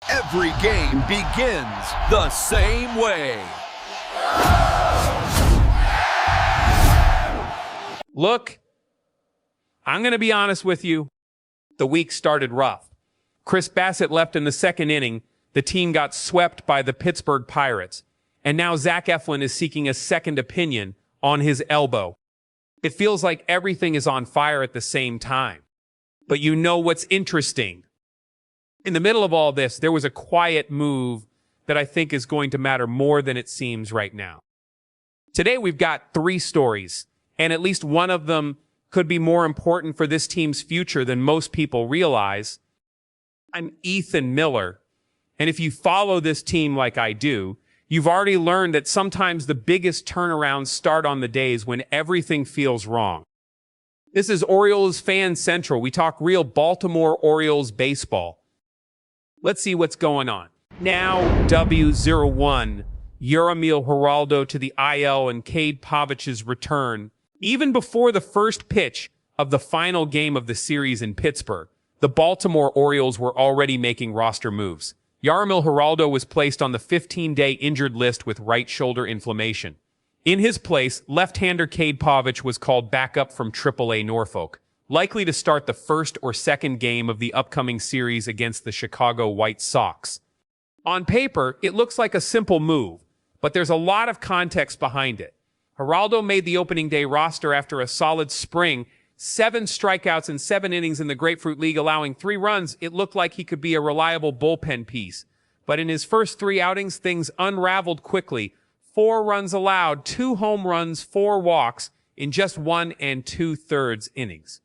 Every game begins the same way. Look, I'm going to be honest with you. The week started rough. Chris Bassitt left in the second inning. The team got swept by the Pittsburgh Pirates. And now Zack Efflin is seeking a second opinion on his elbow. It feels like everything is on fire at the same time. But you know what's interesting? In the middle of all this, there was a quiet move that I think is going to matter more than it seems right now. Today we've got 3 stories, and at least one of them could be more important for this team's future than most people realize. I'm Ethan Miller, and if you follow this team like I do, you've already learned that sometimes the biggest turnarounds start on the days when everything feels wrong. This is Orioles Fan Central. We talk real Baltimore Orioles baseball. Let's see what's going on. Now, W01, Yuromil Geraldo to the IL and Cade Pavich's return. Even before the first pitch of the final game of the series in Pittsburgh, the Baltimore Orioles were already making roster moves. Yuromil Geraldo was placed on the 15-day injured list with right shoulder inflammation. In his place, left-hander Cade Pavich was called back up from AAA Norfolk, likely to start the first or second game of the upcoming series against the Chicago White Sox. On paper, it looks like a simple move, but there's a lot of context behind it. Geraldo made the opening day roster after a solid spring, 7 strikeouts in 7 innings in the Grapefruit League, allowing 3 runs. It looked like he could be a reliable bullpen piece. But in his first 3 outings, things unraveled quickly. 4 runs allowed, 2 home runs, 4 walks in just 1 2/3 innings.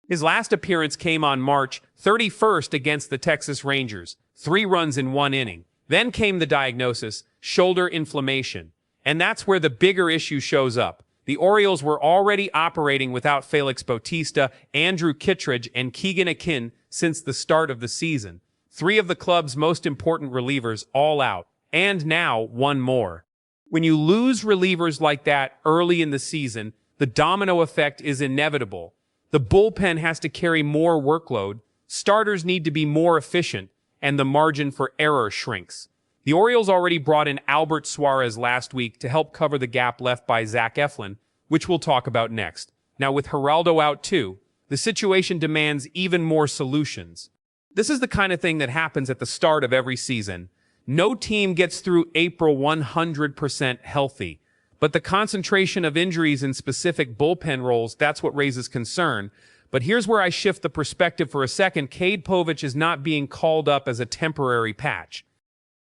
His last appearance came on March 31st against the Texas Rangers, 3 runs in 1 inning. Then came the diagnosis, shoulder inflammation. And that's where the bigger issue shows up. The Orioles were already operating without Felix Bautista, Andrew Kittredge, and Keegan Akin since the start of the season. 3 of the club's most important relievers all out, and now 1 more. When you lose relievers like that early in the season, the domino effect is inevitable. The bullpen has to carry more workload, starters need to be more efficient, and the margin for error shrinks. The Orioles already brought in Albert Suarez last week to help cover the gap left by Zack Efflin, which we'll talk about next. Now with Geraldo out too, the situation demands even more solutions. This is the kind of thing that happens at the start of every season. No team gets through April 100% healthy. But the concentration of injuries in specific bullpen roles, that's what raises concern. But here's where I shift the perspective for a second. Cade Povich is not being called up as a temporary patch.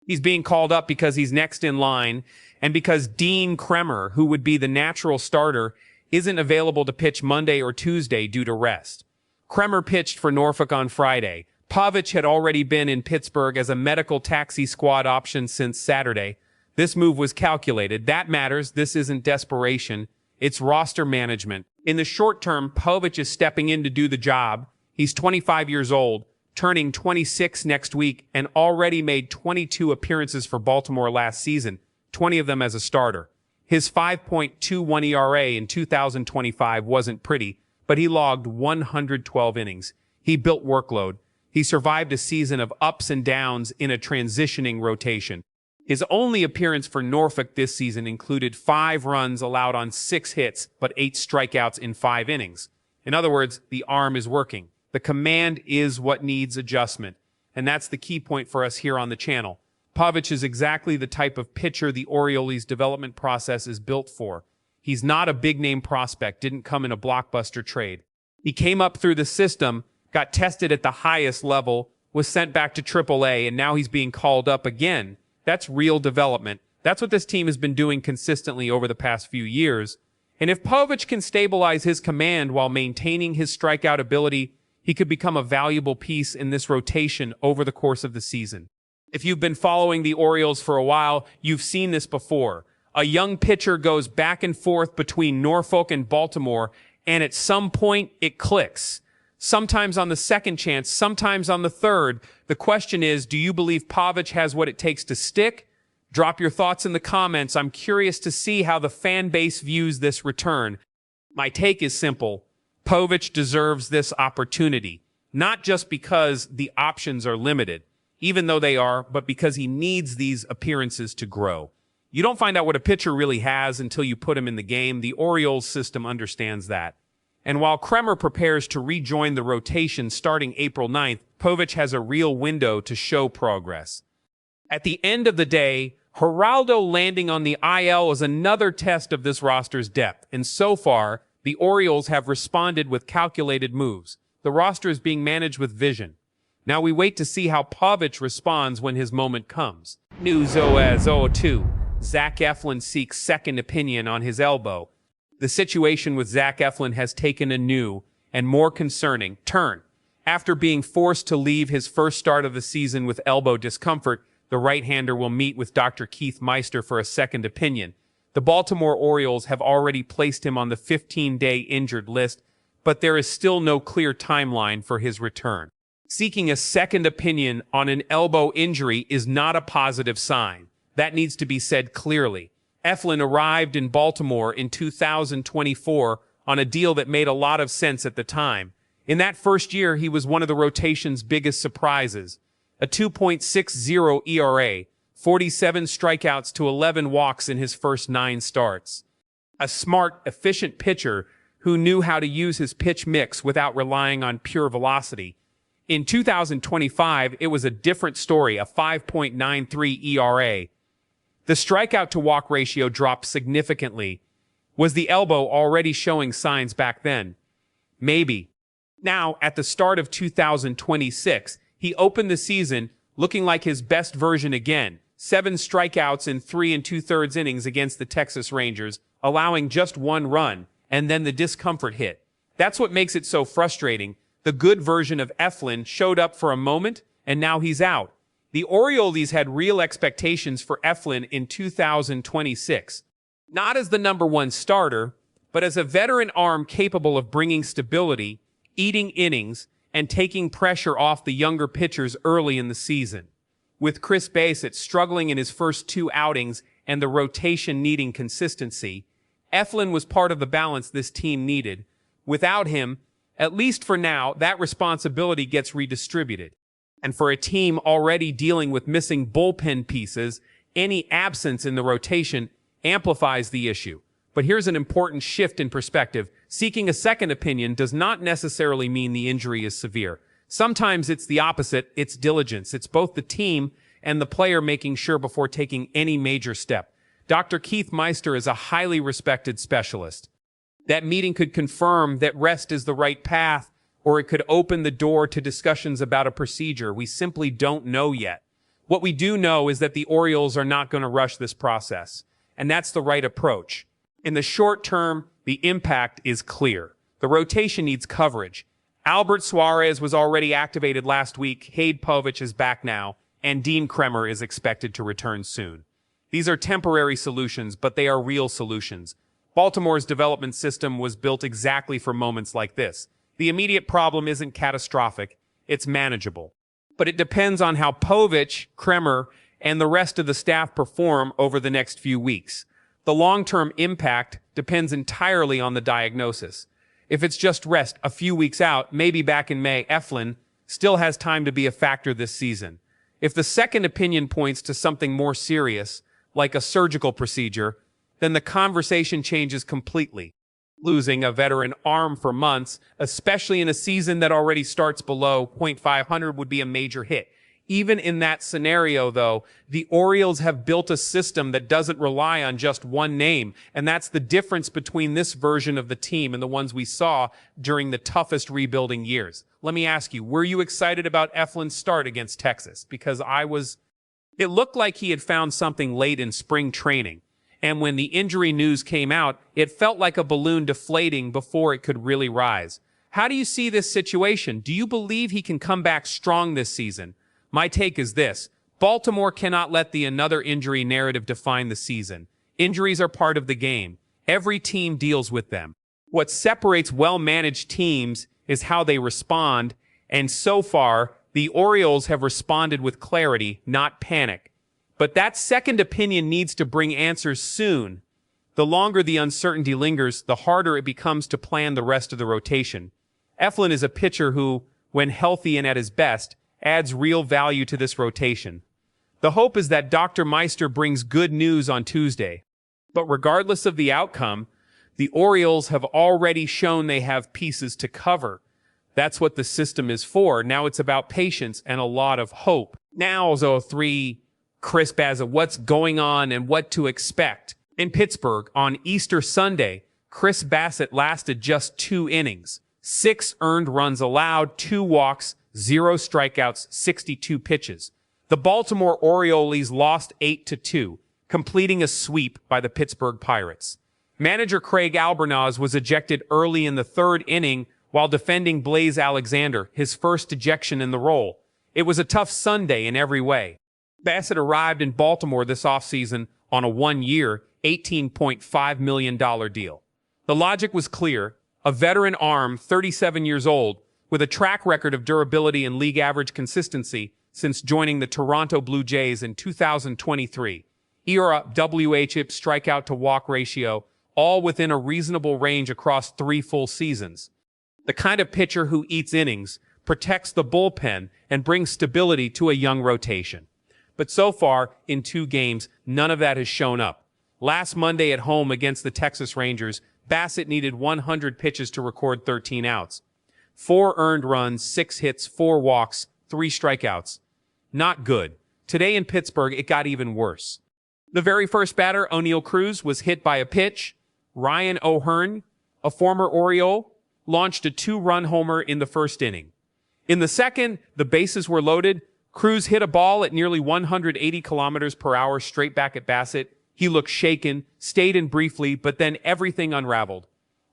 He's being called up because he's next in line and because Dean Kremer, who would be the natural starter, isn't available to pitch Monday or Tuesday due to rest. Kremer pitched for Norfolk on Friday. Pavich had already been in Pittsburgh as a medical taxi squad option since Saturday. This move was calculated. That matters. This isn't desperation. It's roster management. In the short term, Pavich is stepping in to do the job. He's 25 years old, turning 26 next week, and already made 22 appearances for Baltimore last season, 20 of them as a starter. His 5.21 ERA in 2025 wasn't pretty, but he logged 112 innings. He built workload. He survived a season of ups and downs in a transitioning rotation. His only appearance for Norfolk this season included 5 runs allowed on 6 hits, but 8 strikeouts in 5 innings. In other words, the arm is working. The command is what needs adjustment, and that's the key point for us here on the channel. Pavich is exactly the type of pitcher the Orioles development process is built for. He's not a big-name prospect, didn't come in a blockbuster trade. He came up through the system, got tested at the highest level, was sent back to AAA, and now he's being called up again. That's real development. That's what this team has been doing consistently over the past few years. And if Pavich can stabilize his command while maintaining his strikeout ability, he could become a valuable piece in this rotation over the course of the season. If you've been following the Orioles for a while, you've seen this before. A young pitcher goes back and forth between Norfolk and Baltimore, and at some point, it clicks. Sometimes on the second chance, sometimes on the third. The question is, do you believe Pavich has what it takes to stick? Drop your thoughts in the comments. I'm curious to see how the fan base views this return. My take is simple. Pavich deserves this opportunity, not just because the options are limited. even though they are, but because he needs these appearances to grow. You don't find out what a pitcher really has until you put him in the game. The Orioles system understands that. And while Kremer prepares to rejoin the rotation starting April 9th, Povich has a real window to show progress. At the end of the day, Geraldo landing on the IL is another test of this roster's depth, and so far, the Orioles have responded with calculated moves. The roster is being managed with vision. Now we wait to see how Povich responds when his moment comes. News OS02. Zack Efflin seeks second opinion on his elbow. The situation with Zack Efflin has taken a new and more concerning turn. After being forced to leave his first start of the season with elbow discomfort, the right-hander will meet with Dr. Keith Meister for a second opinion. The Baltimore Orioles have already placed him on the 15-day injured list, but there is still no clear timeline for his return. Seeking a second opinion on an elbow injury is not a positive sign. That needs to be said clearly. Efflin arrived in Baltimore in 2024 on a deal that made a lot of sense at the time. In that first year, he was one of the rotation's biggest surprises. A 2.60 ERA, 47 strikeouts to 11 walks in his first 9 starts. A smart, efficient pitcher who knew how to use his pitch mix without relying on pure velocity. In 2025, it was a different story, a 5.93 ERA. The strikeout-to-walk ratio dropped significantly. Was the elbow already showing signs back then? Maybe. Now, at the start of 2026, he opened the season looking like his best version again. 7 strikeouts in 3 2/3 innings against the Texas Rangers, allowing just 1 run, and then the discomfort hit. That's what makes it so frustrating. The good version of Efflin showed up for a moment, and now he's out. The Orioles had real expectations for Efflin in 2026. Not as the #1 starter, but as a veteran arm capable of bringing stability, eating innings, and taking pressure off the younger pitchers early in the season. With Chris Bassitt struggling in his first 2 outings and the rotation needing consistency, Efflin was part of the balance this team needed. Without him, at least for now, that responsibility gets redistributed. And for a team already dealing with missing bullpen pieces, any absence in the rotation amplifies the issue. But here's an important shift in perspective. Seeking a second opinion does not necessarily mean the injury is severe. Sometimes it's the opposite, it's diligence. It's both the team and the player making sure before taking any major step. Dr. Keith Meister is a highly respected specialist. That meeting could confirm that rest is the right path, or it could open the door to discussions about a procedure. We simply don't know yet. What we do know is that the Orioles are not going to rush this process, and that's the right approach. In the short term, the impact is clear. The rotation needs coverage. Albert Suarez was already activated last week, Cade Povich is back now, and Dean Kremer is expected to return soon. These are temporary solutions, but they are real solutions. Baltimore's development system was built exactly for moments like this. The immediate problem isn't catastrophic, it's manageable. But it depends on how Povich, Kremer, and the rest of the staff perform over the next few weeks. The long-term impact depends entirely on the diagnosis. If it's just rest a few weeks out, maybe back in May, Efflin still has time to be a factor this season. If the second opinion points to something more serious, like a surgical procedure, then the conversation changes completely. Losing a veteran arm for months, especially in a season that already starts below .500, would be a major hit. Even in that scenario, though, the Orioles have built a system that doesn't rely on just one name, and that's the difference between this version of the team and the ones we saw during the toughest rebuilding years. Let me ask you, were you excited about Efflin's start against Texas? Because I was. It looked like he had found something late in spring training, and when the injury news came out, it felt like a balloon deflating before it could really rise. How do you see this situation? Do you believe he can come back strong this season? My take is this: Baltimore cannot let the another injury narrative define the season. Injuries are part of the game. Every team deals with them. What separates well-managed teams is how they respond, and so far, the Orioles have responded with clarity, not panic. But that second opinion needs to bring answers soon. The longer the uncertainty lingers, the harder it becomes to plan the rest of the rotation. Efflin is a pitcher who, when healthy and at his best, adds real value to this rotation. The hope is that Dr. Meister brings good news on Tuesday. But regardless of the outcome, the Orioles have already shown they have pieces to cover. That's what the system is for. Now it's about patience and a lot of hope. Now, Chris Bassitt, what's going on and what to expect. In Pittsburgh, on Easter Sunday, Chris Bassitt lasted just 2 innings. 6 earned runs allowed, 2 walks, 0 strikeouts, 62 pitches. The Baltimore Orioles lost 8-2, completing a sweep by the Pittsburgh Pirates. Manager Craig Albornoz was ejected early in the 3rd inning while defending Blaze Alexander, his first ejection in the role. It was a tough Sunday in every way. Bassitt arrived in Baltimore this offseason on a 1-year, $18.5 million deal. The logic was clear. A veteran arm, 37 years old, with a track record of durability and league average consistency since joining the Toronto Blue Jays in 2023. ERA, WHIP, strikeout to walk ratio, all within a reasonable range across 3 full seasons. The kind of pitcher who eats innings, protects the bullpen, and brings stability to a young rotation. But so far, in 2 games, none of that has shown up. Last Monday at home against the Texas Rangers, Bassitt needed 100 pitches to record 13 outs. 4 earned runs, 6 hits, 4 walks, 3 strikeouts. Not good. Today in Pittsburgh, it got even worse. The very first batter, O'Neal Cruz, was hit by a pitch. Ryan O'Hearn, a former Oriole, launched a 2-run homer in the 1st inning. In the 2nd, the bases were loaded. Cruz hit a ball at nearly 180 kilometers per hour straight back at Bassitt. He looked shaken, stayed in briefly, but then everything unraveled.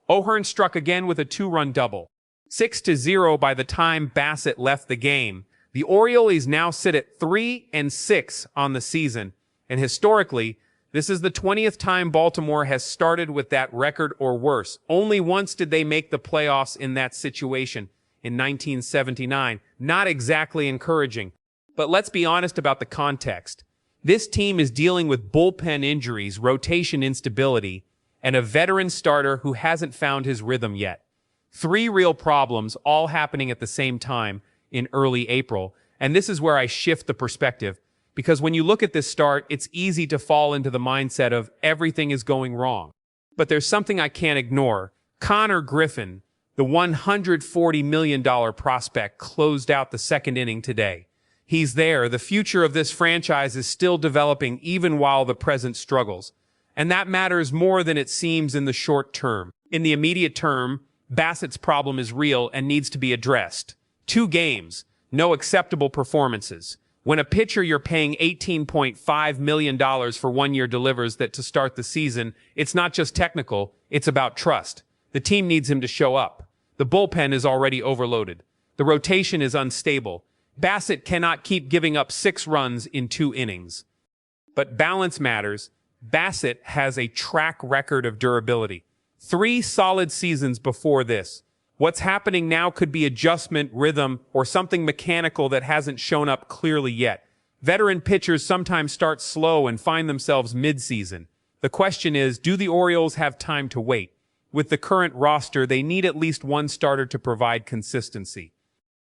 O'Hearn struck again with a 2-run double. 6-0 by the time Bassitt left the game. The Orioles now sit at 3-6 on the season, and historically, this is the 20th time Baltimore has started with that record or worse. Only once did they make the playoffs in that situation, in 1979. Not exactly encouraging. But let's be honest about the context. This team is dealing with bullpen injuries, rotation instability, and a veteran starter who hasn't found his rhythm yet. 3 real problems all happening at the same time in early April, and this is where I shift the perspective, because when you look at this start, it's easy to fall into the mindset of everything is going wrong. But there's something I can't ignore. Connor Griffin, the $140 million prospect, closed out the 2nd inning today. He's there. The future of this franchise is still developing even while the present struggles. And that matters more than it seems in the short term. In the immediate term, Bassitt's problem is real and needs to be addressed. 2 games, no acceptable performances. When a pitcher you're paying $18.5 million for 1 year delivers that to start the season, it's not just technical, it's about trust. The team needs him to show up. The bullpen is already overloaded. The rotation is unstable. Bassitt cannot keep giving up 6 runs in 2 innings. But balance matters. Bassitt has a track record of durability. 3 solid seasons before this. What's happening now could be adjustment, rhythm, or something mechanical that hasn't shown up clearly yet. Veteran pitchers sometimes start slow and find themselves mid-season. The question is, do the Orioles have time to wait? With the current roster, they need at least 1 starter to provide consistency.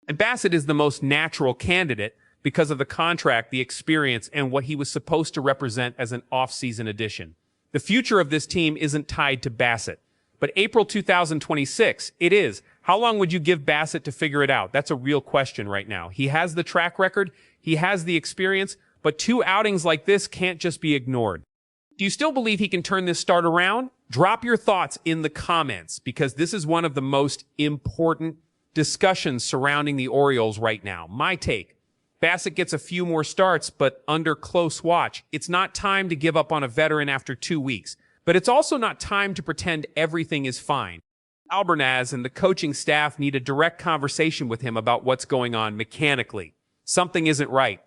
And Bassitt is the most natural candidate because of the contract, the experience, and what he was supposed to represent as an off-season addition. The future of this team isn't tied to Bassitt. But April 2026, it is. How long would you give Bassitt to figure it out? That's a real question right now. He has the track record, he has the experience, but 2 outings like this can't just be ignored. Do you still believe he can turn this start around? Drop your thoughts in the comments, because this is one of the most important discussions surrounding the Orioles right now. My take. Bassitt gets a few more starts, but under close watch. It's not time to give up on a veteran after 2 weeks. But it's also not time to pretend everything is fine. Albornoz and the coaching staff need a direct conversation with him about what's going on mechanically. Something isn't right.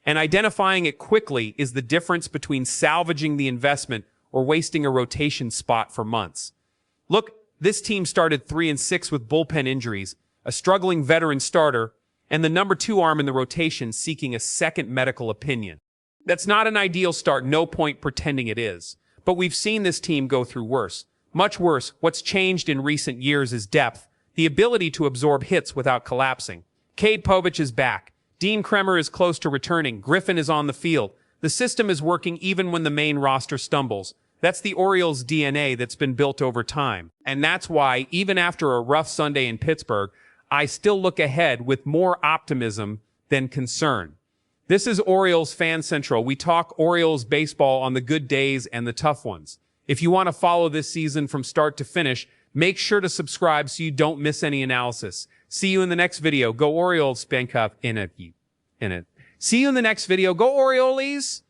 And identifying it quickly is the difference between salvaging the investment or wasting a rotation spot for months. Look, this team started 3-6 with bullpen injuries, a struggling veteran starter, and the number 2 arm in the rotation seeking a second medical opinion. That's not an ideal start, no point pretending it is. But we've seen this team go through worse. Much worse. What's changed in recent years is depth, the ability to absorb hits without collapsing. Cade Povich is back. Dean Kremer is close to returning. Griffin is on the field. The system is working even when the main roster stumbles. That's the Orioles' DNA that's been built over time. And that's why, even after a rough Sunday in Pittsburgh, I still look ahead with more optimism than concern. This is Orioles Fan Central. We talk Orioles baseball on the good days and the tough ones. If you want to follow this season from start to finish, make sure to subscribe so you don't miss any analysis. See you in the next video. Go Orioles, Spankup in it. See you in the next video. Go Orioles!